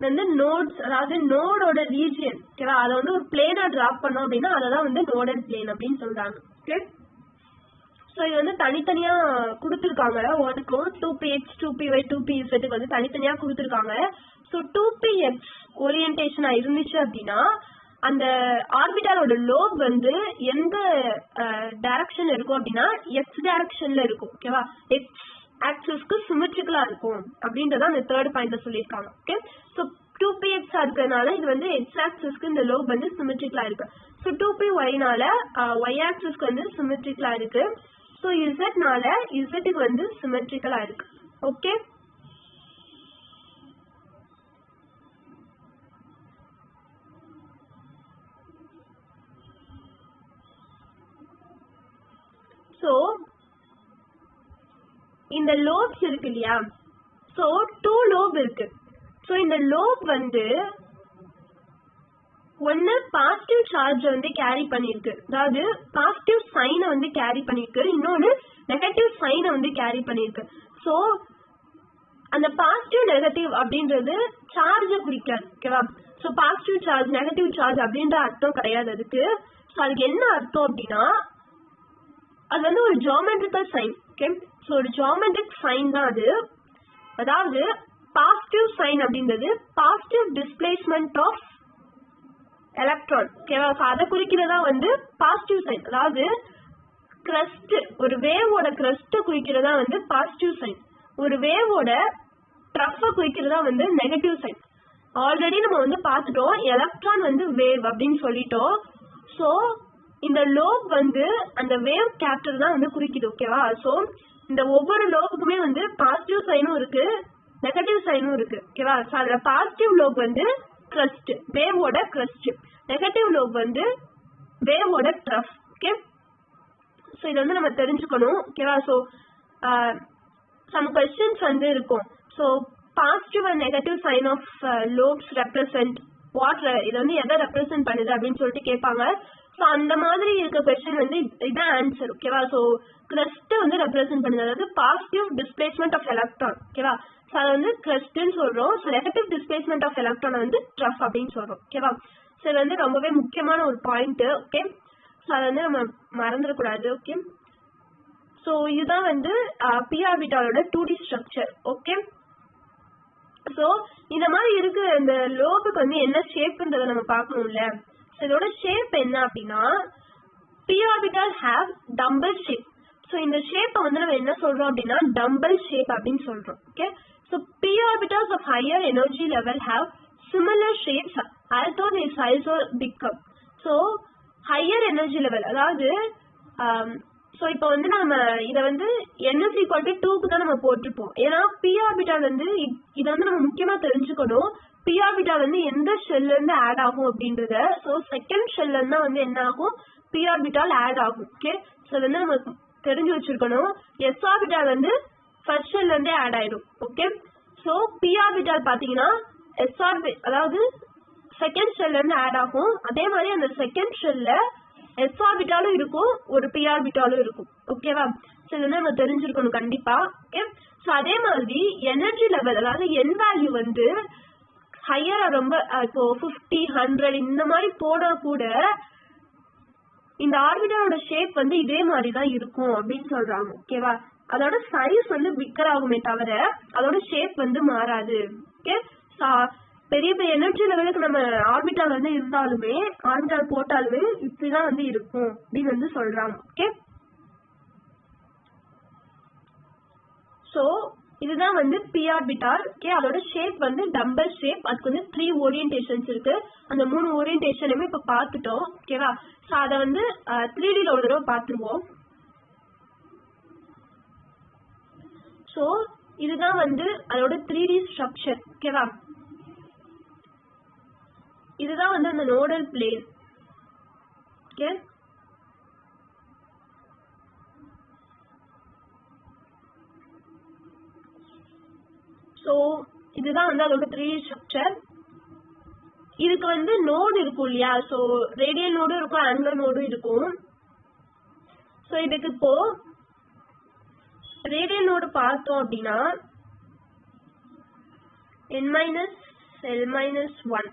வந்து நோட்ஸ், அதாவது நோடோட ரீஜியன். ஓகேவா, அதை வந்து ஒரு பிளேனா டிராப் பண்ணோம் அப்படின்னா அததான் வந்து நோடல் பிளேன் அப்படின்னு சொல்றாங்க. ஓகே, ஸோ இது வந்து தனித்தனியா கொடுத்துருக்காங்க. ஒன்றுக்கும் 2px 2py 2pz வந்து தனித்தனியா கொடுத்துருக்காங்க. ஸோ 2px ஓரியன்டேஷனா இருந்துச்சு அப்படின்னா அந்த ஆர்பிட்டாலோட லோப் வந்து எந்த டைரக்ஷன்ல இருக்கும் அப்படின்னா எக்ஸ் டைரக்ஷன்ல இருக்கும். ஓகேவா, எக்ஸ் ஆக்சிஸ்க்கு சிமெட்ரிக்கலா இருக்கும் அப்படின்றத அந்த தேர்ட் பாயிண்ட்ல சொல்லியிருக்காங்க. ஓகே, ஸோ 2px இருக்கிறதுனால இது வந்து எக்ஸ் ஆக்சிஸ்க்கு இந்த லோப் வந்து சிமெட்ரிக்கலா இருக்கு. ஸோ 2pyனால y ஆக்சிஸ்க்கு வந்து சிமெட்ரிக்கலா இருக்கு. ஸோ zனால zக்கு வந்து சிமெட்ரிக்கலா இருக்கு. ஓகே, ஸோ இந்த லோப்ஸ் இருக்கு இல்லையா, ஸோ 2 லோப் இருக்கு. ஸோ இந்த லோப் வந்து ஒன்னு பாசிட்டிவ் சார்ஜ் வந்து கேரி பண்ணிருக்கு, அதாவது பாசிட்டிவ் சைனை வந்து கேரி பண்ணிருக்கு, இன்னொன்னு நெகட்டிவ் சைனை வந்து கேரி பண்ணிருக்கு. ஸோ அந்த பாசிட்டிவ் நெகட்டிவ் அப்படின்றது சார்ஜை குறிக்காது. ஓகேவா, so positive charge negative charge அப்படின்ற அர்த்தம் கிடையாது அதுக்கு. ஸோ அதுக்கு என்ன அர்த்தம் அப்படின்னா அது வந்து ஒரு ஜியோமெட்ரிக்கல் சைன். ஓகே, ஸோ ஒரு ஜியோமெட்ரிக் சைன் தான் அது. அதாவது பாசிட்டிவ் சைன் அப்படின்றது பாசிட்டிவ் டிஸ்பிளேஸ்மெண்ட் ஆஃப் எலக்ட்ரான். ஓகேவா, ஸோ அதை குறிக்கிறதா வந்து பாசிட்டிவ் சைன். அதாவது கிரஸ்ட், ஒரு வேவோட கிரஸ்ட் குறிக்கிறதா வந்து பாசிட்டிவ் சைன், ஒரு வேவோட ட்ரஃபை குறிக்கிறதா வந்து நெகட்டிவ் சைன். ஆல்ரெடி நம்ம வந்து பார்த்துட்டோம் எலக்ட்ரான் வந்து வேவ் அப்படின்னு சொல்லிட்டோம். ஸோ இந்த லோப் வந்து அந்த வேவ் கேப்டர் தான் வந்து குறிக்குது. ஓகேவா, ஸோ இந்த ஒவ்வொரு லோபுக்குமே வந்து பாசிட்டிவ் சைனும் இருக்கு நெகட்டிவ் சைனும் இருக்கு. ஓகேவா, ஸோ அதுல பாசிட்டிவ் லோப் வந்து கிரஸ்ட், வேவோட கிரஸ்ட், நெகட்டிவ் லோப் வந்து வேவோட ட்ரஃப். ஓகே, ஸோ இதை வந்து நம்ம தெரிஞ்சுக்கணும். ஓகேவா, ஸோ சம் கொஸ்டின்ஸ் வந்து இருக்கும். So positive and negative sign of lobes represent what, இதை வந்து எதை ரெப்ரசென்ட் பண்ணுது அப்படின்னு சொல்லிட்டு கேட்பாங்க. ஸோ ஸோ அந்த மாதிரி இருக்க கொஸ்டின் வந்து இதான் ஆன்சர். ஓகேவா? ஸோ கிரஸ்ட் வந்து ரெப்ரசென்ட் பண்ணுது, அதாவது பாசிட்டிவ் டிஸ்பிளேஸ்மெண்ட் ஆஃப் எலக்ட்ரான். ஓகேவா? ஸோ அதை வந்து கிரஸ்ட்னு சொல்றோம். ஸோ எஃபெக்டிவ் டிஸ்பிளேஸ்மெண்ட் ஆஃப் எலக்ட்ரானை வந்து ட்ரஃப் அப்படின்னு சொல்றோம். ஓகேவா? ஸோ இது வந்து ரொம்பவே முக்கியமான ஒரு பாயிண்ட். ஓகே, ஸோ அதை வந்து நம்ம மறந்துடக்கூடாது. ஓகே, ஸோ இதுதான் வந்து p ஆர்பிட்டாலோட 2D structure. Okay, so இந்த மாதிரி இருக்கிற இந்த லோபுக்கு வந்து என்ன ஷேப்ன்றதை நம்ம பார்க்கணும்ல. ஸோ இதோட ஷேப் என்ன அப்படின்னா p orbital have tumble shape. So இந்த ஷேப்பை வந்து நம்ம என்ன சொல்றோம் அப்படின்னா டம்பிள் ஷேப் அப்படின்னு சொல்றோம். Okay, so p orbitals of higher energy level have similar shapes although their size are bigger. So higher energy level, அதாவது ஸோ இப்போ வந்து நம்ம இதை வந்து NS equal to 2க்கு தான் நம்ம போட்டிருப்போம். ஏன்னா p ஆர்பிட்டால் வந்து இதை வந்து நம்ம முக்கியமா தெரிஞ்சுக்கணும். p ஆர்பிட்டால் வந்து எந்த ஷெல்ல இருந்து ஆட் ஆகும் அப்படின்றத. ஸோ செகண்ட் ஷெல்ல இருந்தா வந்து என்ன ஆகும், p ஆர்பிட்டால் ஆட் ஆகும். ஓகே, ஸோ வந்து நம்ம தெரிஞ்சு வச்சிருக்கணும். s ஆர்பிட்டால் வந்து ஃபர்ஸ்ட் ஷெல்ல இருந்தே ஆட் ஆயிடும். ஓகே, ஸோ p ஆர்பிட்டால் பாத்தீங்கன்னா அதாவது செகண்ட் ஷெல்ல இருந்து ஆட் ஆகும். அதே மாதிரி அந்த செகண்ட் ஷெல்ல s ஆர்பிட்டாலும் இருக்கும், ஒரு p ஆர்பிட்டாலும் இருக்கும். ஓகேவா? ஸோ இது நம்ம தெரிஞ்சிருக்கணும் கண்டிப்பா. ஓகே, ஸோ அதே மாதிரி எனர்ஜி லெவல், அதாவது n வேல்யூ வந்து ஹையரா ரொம்ப இப்போ 50, 100 இந்த மாதிரி போனா கூட இந்த ஆர்பிட்டாலோட ஷேப் வந்து இதே மாதிரி தான் இருக்கும் அப்படின்னு சொல்றாங்க. ஓகேவா? அதோட சைஸ் வந்து பிக்கர் ஆகுமே தவிர அதோட ஷேப் வந்து மாறாது. ஓகே, பெரிய பெரிய எனர்ஜி லெவலுக்கு நம்ம ஆர்பிட்டால் வந்து இருந்தாலுமே, ஆர்பிட்டால் போட்டாலுமே இப்படிதான் வந்து இருக்கும் அப்படின்னு வந்து சொல்றாங்க. ஓகே, சோ இதுதான் வந்து p ஆர்பிட்டால். ஓகே, அதோட ஷேப் வந்து டம்பிள் ஷேப். அதுக்கு வந்து 3 ஓரியன்டேஷன்ஸ் இருக்கு. அந்த 3 ஓரியன்டேஷனுமே இப்ப பார்த்துட்டோம். ஓகேவா? சோ அதை வந்து 3Dல ஒரு தடவை பார்த்துருவோம். சோ இதுதான் வந்து அதோட 3D ஸ்ட்ரக்சர். ஓகேவா? இதுதான் வந்து அந்த நோடல் பிளேன். ஓகே, சோ இதுதான் வந்து அதோட 3D ஸ்ட்ரக்சர். இதுக்கு வந்து நோடு இருக்கும் இல்லையா? சோ ரேடியல் நோடும் இருக்கும், ஆங்குலர் நோடும் இருக்கும். சோ இதுக்கு இப்போ ரேடியல் நோடு பார்த்தோம் அப்படின்னா n-l-1.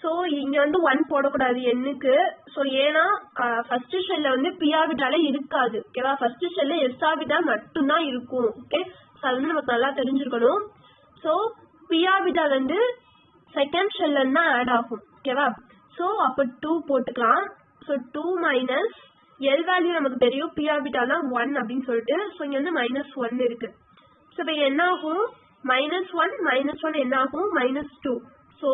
ஸோ இங்க வந்து 1 போடக்கூடாது எண்ணுக்கு. ஸோ ஏன்னா ஃபர்ஸ்ட் ஷெல்ல வந்து p ஆர்பிட்டாலே இருக்காது. ஓகேவா? ஃபர்ஸ்ட் ஷெல்ல s ஆர்பிட்டால் மட்டும்தான் இருக்கும். ஓகே, ஸோ அது வந்து நமக்கு நல்லா தெரிஞ்சிருக்கணும். ஸோ p ஆர்பிட்டால் வந்து செகண்ட் ஷெல்ல தான் ஆட் ஆகும். ஓகேவா? ஸோ அப்போ 2 போட்டுக்கலாம். ஸோ 2 மைனஸ் எல் வேல்யூ நமக்கு தெரியும், p ஆர்பிட்டால் தான் 1 அப்படின்னு சொல்லிட்டு. ஸோ இங்க வந்து -1 இருக்கு. ஸோ இப்போ என்ன ஆகும், -1 என்ன ஆகும், -2. ஸோ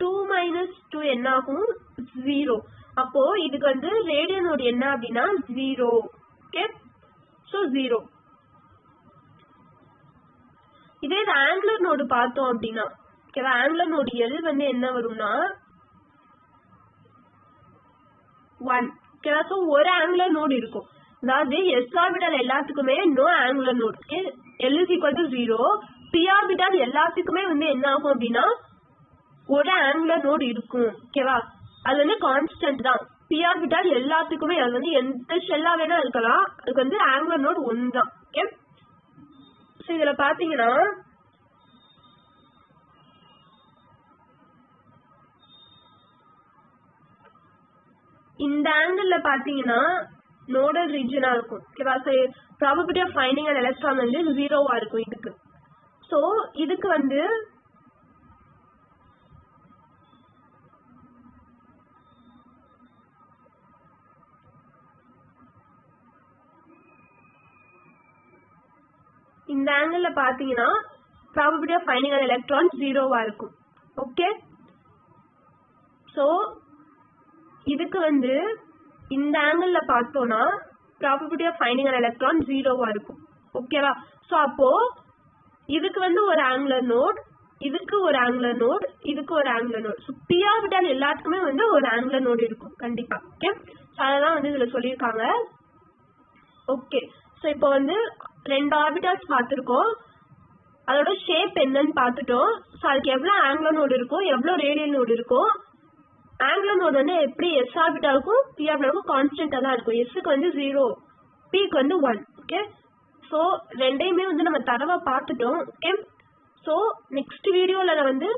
2 minus 2 என்ன ஆகும், 0. அப்போ இதுக்கு வந்து ரேடியல் நோடு என்ன அப்படின்னா 0. Okay, so 0. இதே இது ஆங்குலர் நோடு பார்த்தோம் அப்படின்னா, ஓகேவா, ஆங்குலர் நோடு எல் வந்து என்ன வரும்னா 1. ஓகேவா? ஸோ ஒரு ஆங்குலர் நோடு இருக்கும். அதாவது s ஆர்பிட்டால் எல்லாத்துக்குமே no angular node. Okay, l is equal to 0. p orbital எல்லாத்துக்குமே வந்து என்ன ஆகும் அப்படின்னா ஒரு ஆங்குலர் நோடு இருக்கும். ஓகேவா? அது வந்து கான்ஸ்டன்ட் தான். p ஆர்பிட்டால் எல்லாத்துக்குமே, அது வந்து எந்த ஷெல்லா வேணா இருக்கலாம், அதுக்கு வந்து ஆங்குலர் நோடு 1 தான். ஓகே, ஸோ இதுல பாத்தீங்கன்னா இந்த ஆங்கிள் பாத்தீங்கன்னா நோடல் ரீஜனா இருக்கும். ஓகேவா? So probability of finding an electron வந்து 0வா இருக்கும் இதுக்கு. ஸோ இதுக்கு வந்து இந்த ஆங்கிள் பாத்தீங்கன்னா probability of finding an electron 0வா இருக்கும். ஓகே, ஸோ இதுக்கு வந்து இந்த ஆங்கிள் பார்த்தோம்னா probability of finding an electron 0வா இருக்கும். ஓகேவா? ஸோ அப்போ இதுக்கு வந்து ஒரு ஆங்குலர் நோட், இதுக்கு ஒரு ஆங்குலர் நோட், இதுக்கு ஒரு angular node. So p orbital எல்லாத்துக்குமே வந்து ஒரு ஆங்குலர் நோட் இருக்கும் கண்டிப்பா. ஓகே, ஸோ அதெல்லாம் வந்து இதுல சொல்லியிருக்காங்க. ஓகே, ஸோ இப்போ வந்து 2 ஆர்பிட்டால்ஸ் பார்த்துருக்கோம், அதோட ஷேப் என்னன்னு பார்த்துட்டோம். ஸோ அதுக்கு எவ்வளோ ஆங்குலர் நோடு இருக்கும், எவ்வளோ ரேடியல் நோடு இருக்கும், ஆங்குலர் மோட் வந்து எப்படி s ஆர்பிட்டாலுக்கும் p ஆர்பிட்டாலுக்கும் கான்ஸ்டன்டா தான் இருக்கும். s க்கு வந்து 0, p க்கு வந்து 1. ஓகே, ஸோ ரெண்டையுமே வந்து நம்ம தரவா பார்த்துட்டோம். ஓகே, ஸோ நெக்ஸ்ட் வீடியோவில் நான் வந்து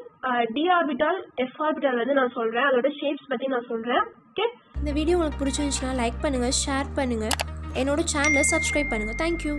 d ஆர்பிட்டால் s ஆர்பிட்டால் வந்து நான் சொல்கிறேன், அதோட ஷேப்ஸ் பற்றி நான் சொல்கிறேன். ஓகே, இந்த வீடியோ உங்களுக்கு பிடிச்சிருந்துச்சுன்னா லைக் பண்ணுங்கள், ஷேர் பண்ணுங்கள், என்னோட சேனலை சப்ஸ்கிரைப் பண்ணுங்கள். தேங்க்யூ.